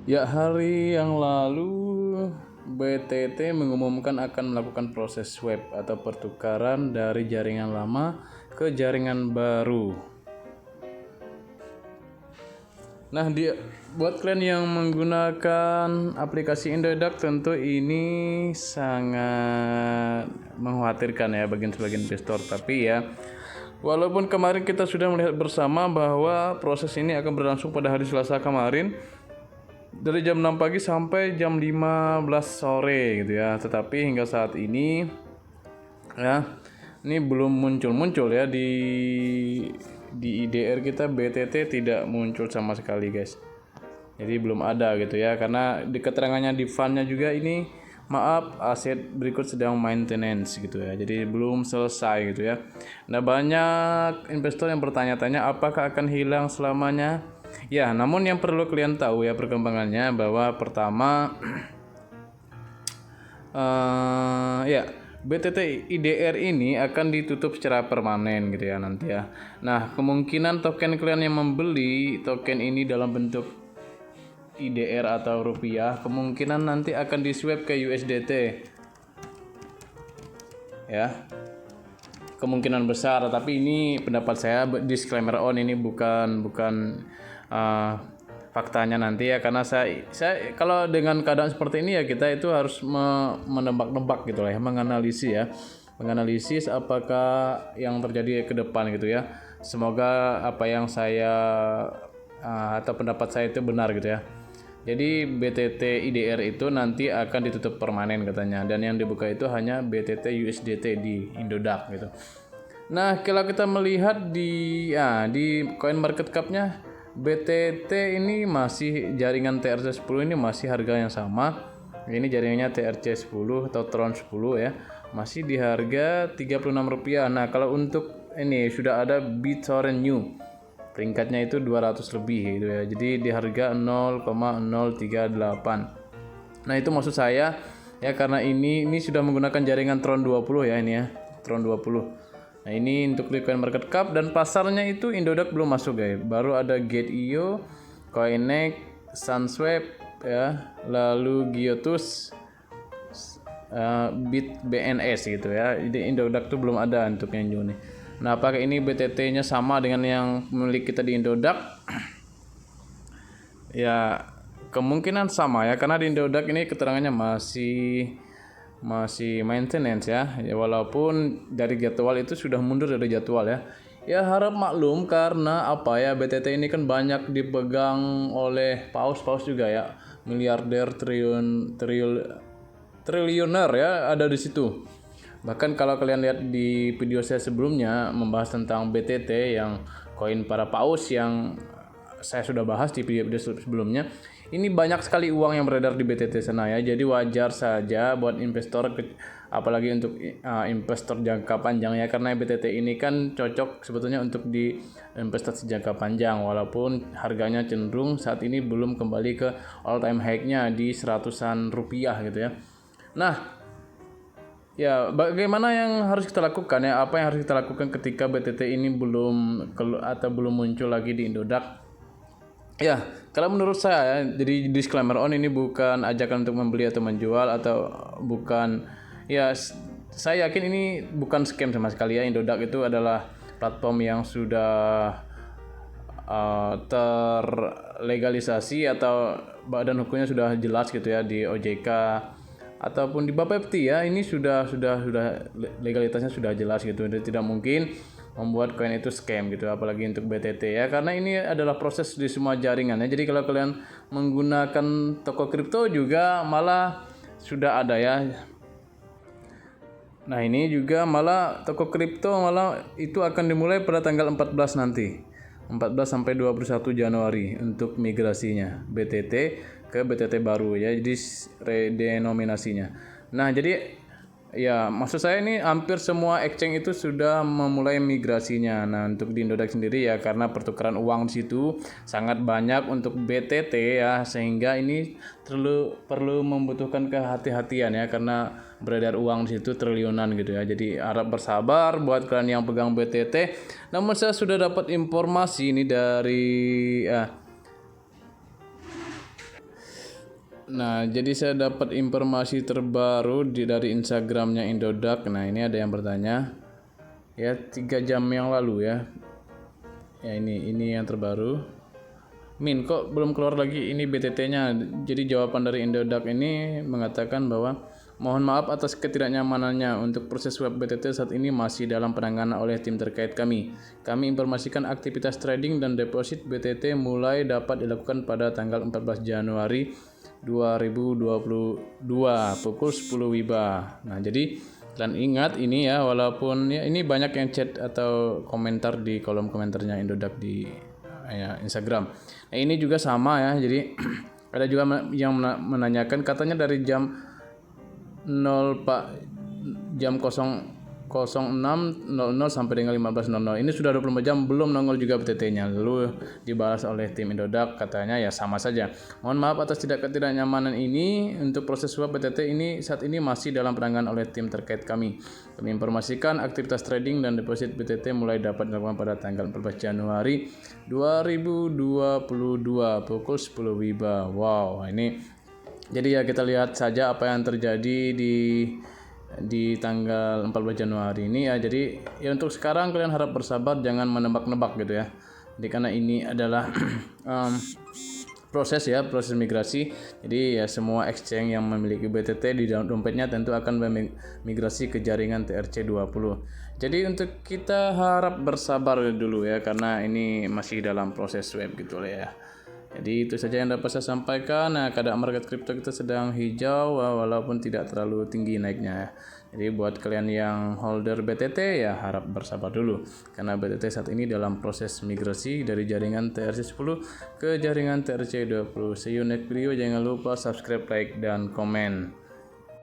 Ya, hari yang lalu BTT mengumumkan akan melakukan proses swap atau pertukaran dari jaringan lama ke jaringan baru. Nah, buat kalian yang menggunakan aplikasi Indodax tentu ini sangat mengkhawatirkan ya bagi sebagian investor. Tapi ya, walaupun kemarin kita sudah melihat bersama bahwa proses ini akan berlangsung pada hari Selasa kemarin dari jam 6 pagi sampai jam 15 sore gitu ya. Tetapi hingga saat ini ya, ini belum muncul ya di IDR kita. BTT tidak muncul sama sekali guys. Jadi belum ada gitu ya, karena di keterangannya di fundnya juga ini, maaf, aset berikut sedang maintenance gitu ya, jadi belum selesai gitu ya. Nah, banyak investor yang bertanya-tanya apakah akan hilang selamanya ya. Namun yang perlu kalian tahu ya perkembangannya, bahwa pertama ya, BTT IDR ini akan ditutup secara permanen gitu ya nanti ya. Nah, kemungkinan token kalian yang membeli token ini dalam bentuk IDR atau rupiah kemungkinan nanti akan diswap ke USDT ya, kemungkinan besar. Tapi ini pendapat saya, disclaimer on, ini bukan faktanya nanti ya, karena saya kalau dengan keadaan seperti ini ya, kita itu harus menebak-nebak gitu lah ya, menganalisis apakah yang terjadi ke depan gitu ya. Semoga apa yang saya atau pendapat saya itu benar gitu ya. Jadi BTT IDR itu nanti akan ditutup permanen katanya, dan yang dibuka itu hanya BTT USDT di Indodax gitu. Nah, kalau kita melihat di coin market cap-nya, BTT ini masih jaringan TRC10 ini masih harga yang sama. Ini jaringannya TRC10 atau Tron 10 ya. Masih di harga Rp36. Nah, kalau untuk ini sudah ada BitTorrent New. Peringkatnya itu 200 lebih gitu ya. Jadi di harga 0,038. Nah, itu maksud saya ya, karena ini sudah menggunakan jaringan Tron 20 ya, ini ya, Tron 20. Nah, ini untuk di coin market cap, dan pasarnya itu Indodax belum masuk guys. Baru ada Gate.io, Coinex, Sunswap ya, lalu Giotus, BitBNS gitu ya. Jadi Indodax tuh belum ada untuk yang new nih. Nah, apakah ini BTT-nya sama dengan yang milik kita di Indodax? Ya, kemungkinan sama ya, karena di Indodax ini keterangannya masih maintenance ya. Walaupun dari jadwal itu sudah mundur dari jadwal ya. Ya, harap maklum karena apa ya, BTT ini kan banyak dipegang oleh paus juga ya. Miliarder, triliuner ya ada di situ. Bahkan kalau kalian lihat di video saya sebelumnya membahas tentang BTT yang koin para paus yang saya sudah bahas di video sebelumnya, ini banyak sekali uang yang beredar di BTT sana ya. Jadi wajar saja buat investor, apalagi untuk investor jangka panjang ya, karena BTT ini kan cocok sebetulnya untuk di investasi jangka panjang, walaupun harganya cenderung saat ini belum kembali ke all time high-nya di seratusan rupiah gitu ya. Nah, ya, bagaimana yang harus kita lakukan ya? Apa yang harus kita lakukan ketika BTT ini belum muncul lagi di Indodax? Ya, kalau menurut saya ya, jadi disclaimer on, ini bukan ajakan untuk membeli atau menjual, atau bukan ya, saya yakin ini bukan scam sama sekali ya. Indodax itu adalah platform yang sudah terlegalisasi atau badan hukumnya sudah jelas gitu ya di OJK ataupun di Bapepti ya. Ini sudah legalitasnya sudah jelas gitu. Jadi tidak mungkin membuat koin itu scam gitu, apalagi untuk BTT ya, karena ini adalah proses di semua jaringan ya. Jadi kalau kalian menggunakan toko kripto juga malah sudah ada ya. Nah, ini juga malah toko kripto malah itu akan dimulai pada tanggal 14 nanti. 14 sampai 21 Januari untuk migrasinya BTT ke BTT baru ya, jadi redenominasinya. Nah, jadi ya, maksud saya ini hampir semua exchange itu sudah memulai migrasinya. Nah, untuk di Indodax sendiri ya, karena pertukaran uang di situ sangat banyak untuk BTT ya, sehingga ini perlu membutuhkan kehati-hatian ya, karena beredar uang di situ triliunan gitu ya. Jadi harap bersabar buat kalian yang pegang BTT. Namun saya sudah dapat informasi ini dari Nah, jadi saya dapat informasi terbaru dari Instagramnya Indodax. Nah, ini ada yang bertanya, ya 3 jam yang lalu ya. Ya ini yang terbaru. Min, kok belum keluar lagi ini BTT-nya? Jadi jawaban dari Indodax ini mengatakan bahwa mohon maaf atas ketidaknyamanannya. Untuk proses web BTT saat ini masih dalam penanganan oleh tim terkait kami. Kami informasikan aktivitas trading dan deposit BTT mulai dapat dilakukan pada tanggal 14 Januari 2022 pukul 10 WIBA. Nah, jadi kalian ingat ini ya, walaupun ya ini banyak yang chat atau komentar di kolom komentarnya Indodax di Instagram. Nah, ini juga sama ya. Jadi ada juga yang menanyakan katanya dari jam 0 Pak jam 06.00 sampai dengan 15.00. Ini sudah 24 jam belum nongol juga BTT-nya. Lalu dibalas oleh tim Indodax katanya ya sama saja. Mohon maaf atas ketidaknyamanan ini. Untuk proses swap BTT ini saat ini masih dalam penanganan oleh tim terkait kami. Kami informasikan aktivitas trading dan deposit BTT mulai dapat dilakukan pada tanggal 14 Januari 2022 pukul 10 WIBA. Wow, ini jadi ya kita lihat saja apa yang terjadi di tanggal 14 Januari ini ya. Jadi ya untuk sekarang kalian harap bersabar, jangan menebak-nebak gitu ya. Jadi karena ini adalah proses migrasi. Jadi ya semua exchange yang memiliki BTT di dalam dompetnya tentu akan migrasi ke jaringan TRC20. Jadi untuk kita harap bersabar dulu ya, karena ini masih dalam proses web gitu ya. Jadi itu saja yang dapat saya sampaikan. Nah, keadaan market kripto kita sedang hijau walaupun tidak terlalu tinggi naiknya. Jadi buat kalian yang holder BTT ya harap bersabar dulu, karena BTT saat ini dalam proses migrasi dari jaringan TRC10 ke jaringan TRC20. See you next video. Jangan lupa subscribe, like, dan komen.